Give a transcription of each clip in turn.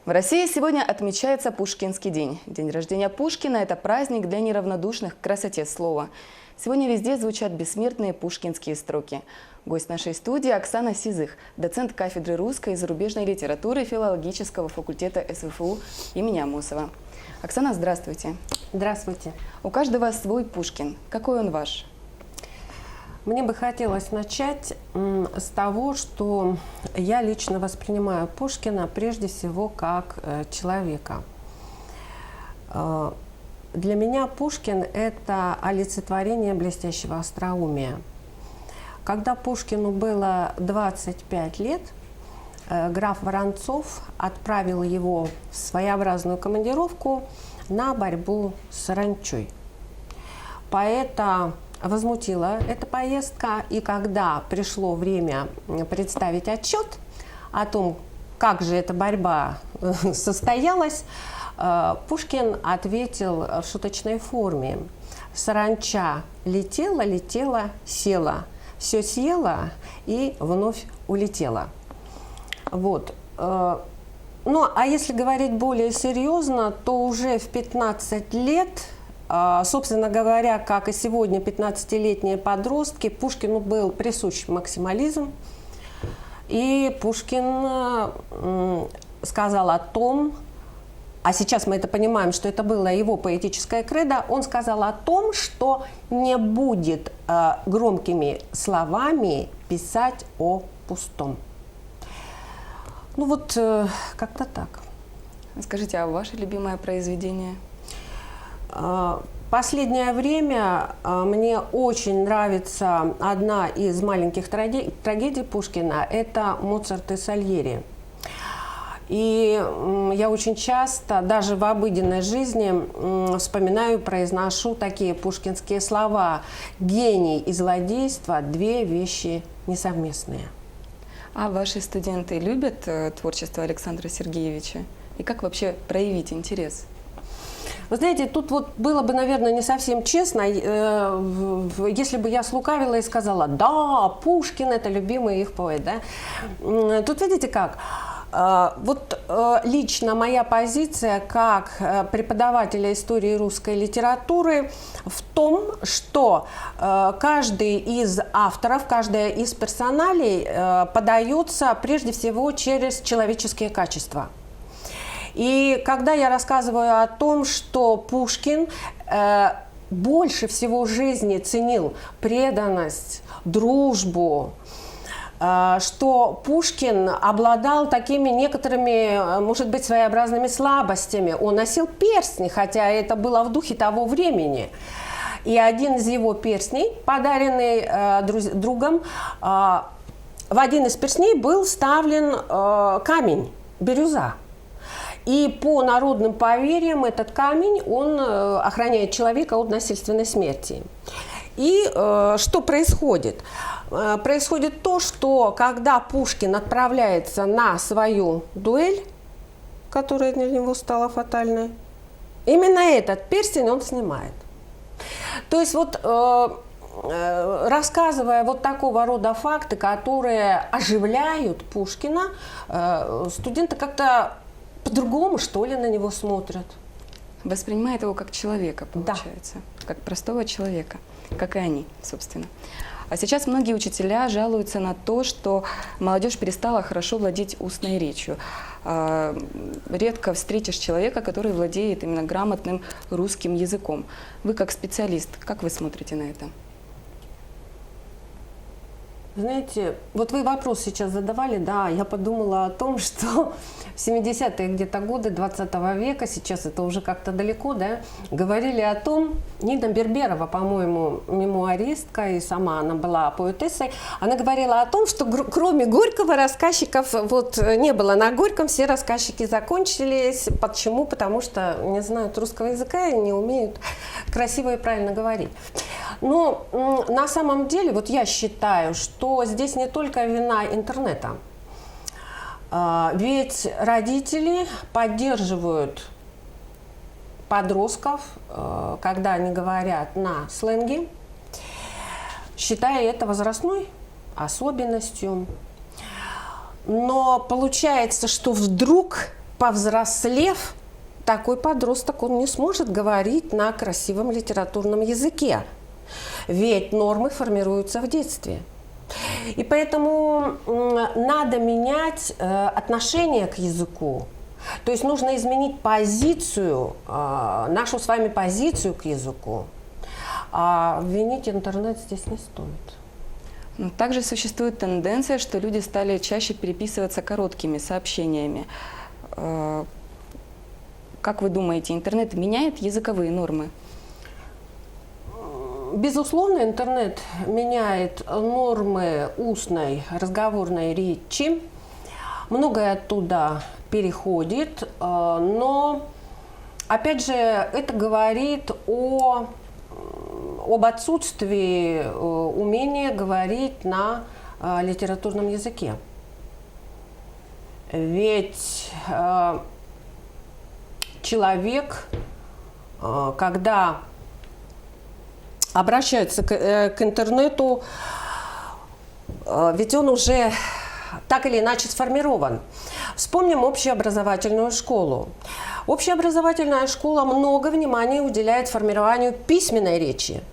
В России сегодня отмечается Пушкинский день. День рождения Пушкина – это праздник для неравнодушных к красоте слова. Сегодня везде звучат бессмертные пушкинские строки. Гость нашей студии – Оксана Сизых, доцент кафедры русской и зарубежной литературы филологического факультета СВФУ имени Амосова. Оксана, здравствуйте. Здравствуйте. У каждого свой Пушкин. Какой он ваш? Мне бы хотелось начать с того, что я лично воспринимаю Пушкина прежде всего как человека. Для меня Пушкин – это олицетворение блестящего остроумия. Когда Пушкину было 25 лет, граф Воронцов отправил его в своеобразную командировку на борьбу с саранчой. Поэта возмутила эта поездка, и когда пришло время представить отчет о том, как же эта борьба состоялась, Пушкин ответил в шуточной форме: «Саранча летела, летела, села, все съела и вновь улетела». Вот. Ну, а если говорить более серьезно, то уже в 15 лет, собственно говоря, как и сегодня 15-летние подростки, Пушкину был присущ максимализм. И Пушкин сказал о том, а сейчас мы это понимаем, что это было его поэтическое кредо, он сказал о том, что не будет громкими словами писать о пустом. Ну вот как-то так. Скажите, а ваше любимое произведение? Последнее время мне очень нравится одна из маленьких трагедий Пушкина – это «Моцарт и Сальери». И я очень часто, даже в обыденной жизни, вспоминаю и произношу такие пушкинские слова: «Гений и злодейство – две вещи несовместные». А ваши студенты любят творчество Александра Сергеевича? И как вообще проявить интерес? Вы знаете, тут вот было бы, наверное, не совсем честно, если бы я слукавила и сказала: да, Пушкин – это любимый их поэт. Да? Тут видите как? Вот лично моя позиция как преподавателя истории русской литературы в том, что каждый из авторов, каждая из персоналей подается прежде всего через человеческие качества. И когда я рассказываю о том, что Пушкин больше всего в жизни ценил преданность, дружбу, что Пушкин обладал такими некоторыми, может быть, своеобразными слабостями. Он носил перстни, хотя это было в духе того времени. И один из его перстней, подаренный другом, в один из перстней был вставлен камень, бирюза. И по народным поверьям этот камень, он охраняет человека от насильственной смерти. И что происходит? Происходит то, что когда Пушкин отправляется на свою дуэль, которая для него стала фатальной, именно этот перстень он снимает. То есть вот рассказывая вот такого рода факты, которые оживляют Пушкина, студенты как-то по-другому, что ли, на него смотрят. Воспринимает его как человека, получается, да. Как простого человека, как и они, собственно. А сейчас многие учителя жалуются на то, что молодежь перестала хорошо владеть устной речью. Редко встретишь человека, который владеет именно грамотным русским языком. Вы как специалист, как вы смотрите на это? Знаете, вот вы вопрос сейчас задавали, да, я подумала о том, что в 70-е где-то годы 20 века, сейчас это уже как-то далеко, да, говорили о том, Нина Берберова, по-моему, мемуаристка, и сама она была поэтессой, она говорила о том, что кроме Горького рассказчиков вот не было на Горьком, все рассказчики закончились. Почему? Потому что не знают русского языка и не умеют красиво и правильно говорить. Но на самом деле, вот я считаю, что здесь не только вина интернета. Ведь родители поддерживают подростков, когда они говорят на сленге, считая это возрастной особенностью. Но получается, что вдруг повзрослев, такой подросток, он не сможет говорить на красивом литературном языке. Ведь нормы формируются в детстве. И поэтому надо менять отношение к языку. То есть нужно изменить позицию, нашу с вами позицию к языку. А винить интернет здесь не стоит. Но также существует тенденция, что люди стали чаще переписываться короткими сообщениями. Как вы думаете, интернет меняет языковые нормы? Безусловно, интернет меняет нормы устной разговорной речи. Многое оттуда переходит, но, опять же, это говорит об отсутствии умения говорить на литературном языке. Ведь человек, когда обращается к интернету, ведь он уже так или иначе сформирован. Вспомним общеобразовательную школу. Общеобразовательная школа много внимания уделяет формированию письменной речи.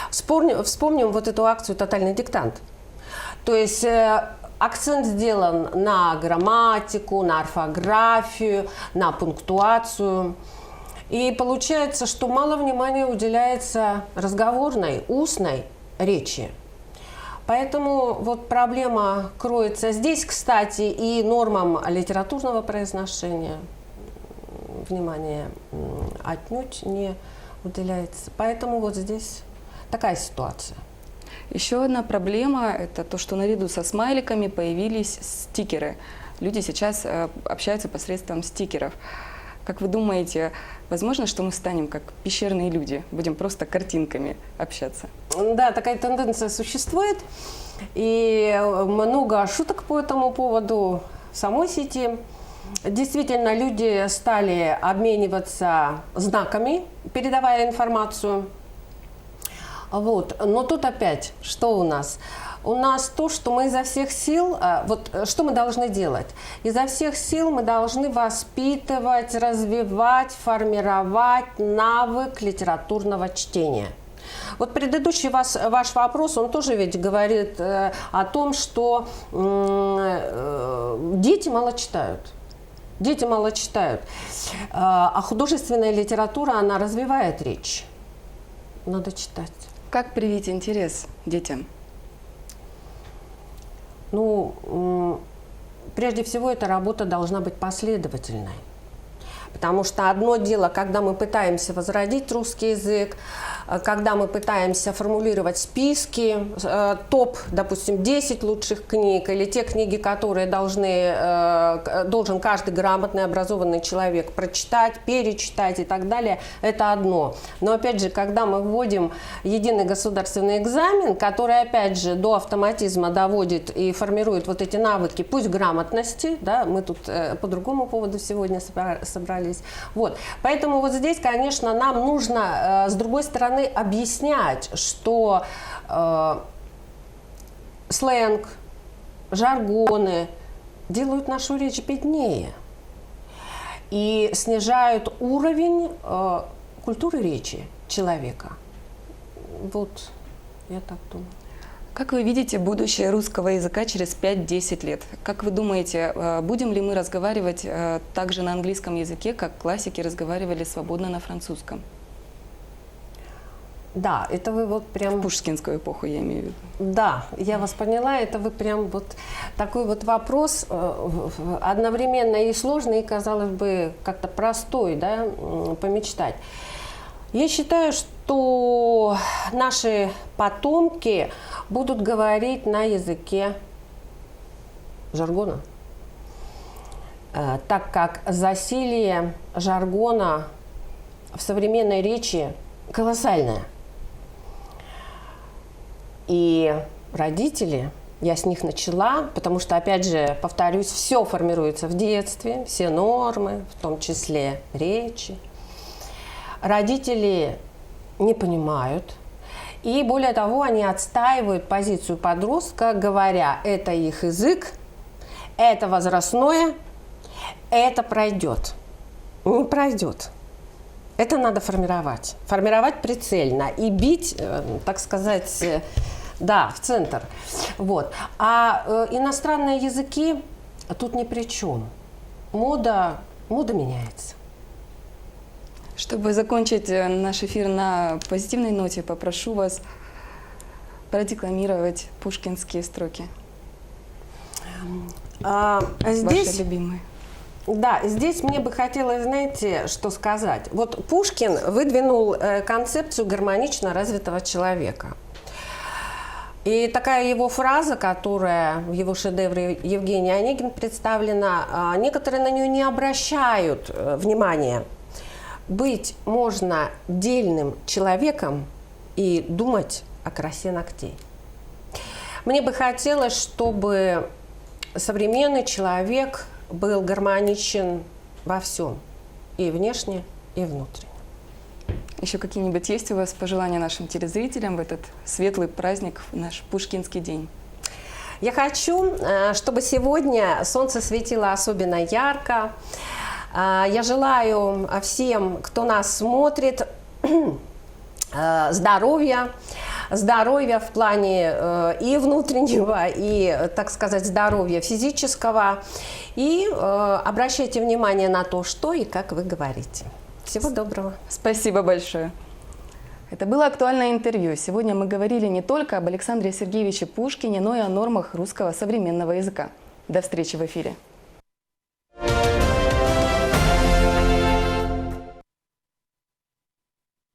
Вспомним вот эту акцию «Тотальный диктант». То есть акцент сделан на грамматику, на орфографию, на пунктуацию. И получается, что мало внимания уделяется разговорной, устной речи. Поэтому вот проблема кроется здесь, кстати, и нормам литературного произношения внимание отнюдь не уделяется. Поэтому вот здесь такая ситуация. Еще одна проблема – это то, что наряду со смайликами появились стикеры. Люди сейчас общаются посредством стикеров. Как вы думаете, возможно, что мы станем как пещерные люди, будем просто картинками общаться? Да, такая тенденция существует, и много шуток по этому поводу в самой сети. Действительно, люди стали обмениваться знаками, передавая информацию. Вот. Но тут опять, что у нас? У нас то, что мы изо всех сил, вот что мы должны делать? Изо всех сил мы должны воспитывать, развивать, формировать навык литературного чтения. Вот предыдущий ваш вопрос, он тоже ведь говорит о том, что дети мало читают. Дети мало читают. А художественная литература, она развивает речь. Надо читать. Как привить интерес детям? Ну, прежде всего, эта работа должна быть последовательной. Потому что одно дело, когда мы пытаемся возродить русский язык, когда мы пытаемся формулировать списки, топ, допустим, 10 лучших книг, или те книги, которые должен каждый грамотный, образованный человек прочитать, перечитать и так далее, это одно. Но опять же, когда мы вводим единый государственный экзамен, который опять же до автоматизма доводит и формирует вот эти навыки, пусть грамотности, да, мы тут по другому поводу сегодня собрались. Вот. Поэтому вот здесь, конечно, нам нужно, с другой стороны, объяснять, что сленг, жаргоны делают нашу речь беднее и снижают уровень культуры речи человека. Вот, я так думаю. Как вы видите будущее русского языка через 5-10 лет? Как вы думаете, будем ли мы разговаривать также на английском языке, как классики разговаривали свободно на французском? Да, это вы вот прям... В пушкинскую эпоху, я имею в виду. Да, я вас поняла, это вы прям вот такой вот вопрос одновременно и сложный, и, казалось бы, как-то простой, да, помечтать. Я считаю, что наши потомки будут говорить на языке жаргона, так как засилье жаргона в современной речи колоссальное. И родители, я с них начала, потому что, опять же, повторюсь, все формируется в детстве, все нормы, в том числе речи. Родители не понимают, и более того, они отстаивают позицию подростка, говоря, это их язык, это возрастное, это пройдет. Не пройдет. Это надо формировать. Формировать прицельно и бить, так сказать, да, в центр. Вот. А иностранные языки тут ни при чем. Мода меняется. Чтобы закончить наш эфир на позитивной ноте, попрошу вас продекламировать пушкинские строки. Здесь, Ваши любимые. да, здесь мне бы хотелось, знаете, что сказать. Вот Пушкин выдвинул концепцию гармонично развитого человека. И такая его фраза, которая в его шедевре Евгений Онегин представлена, некоторые на нее не обращают внимания. Быть можно дельным человеком и думать о красе ногтей. Мне бы хотелось, чтобы современный человек был гармоничен во всем, и внешне, и внутренне. Еще какие-нибудь есть у вас пожелания нашим телезрителям в этот светлый праздник, в наш Пушкинский день? Я хочу, чтобы сегодня солнце светило особенно ярко. Я желаю всем, кто нас смотрит, здоровья в плане и внутреннего, и, так сказать, здоровья физического. И обращайте внимание на то, что и как вы говорите. Всего доброго. Спасибо большое. Это было актуальное интервью. Сегодня мы говорили не только об Александре Сергеевиче Пушкине, но и о нормах русского современного языка. До встречи в эфире.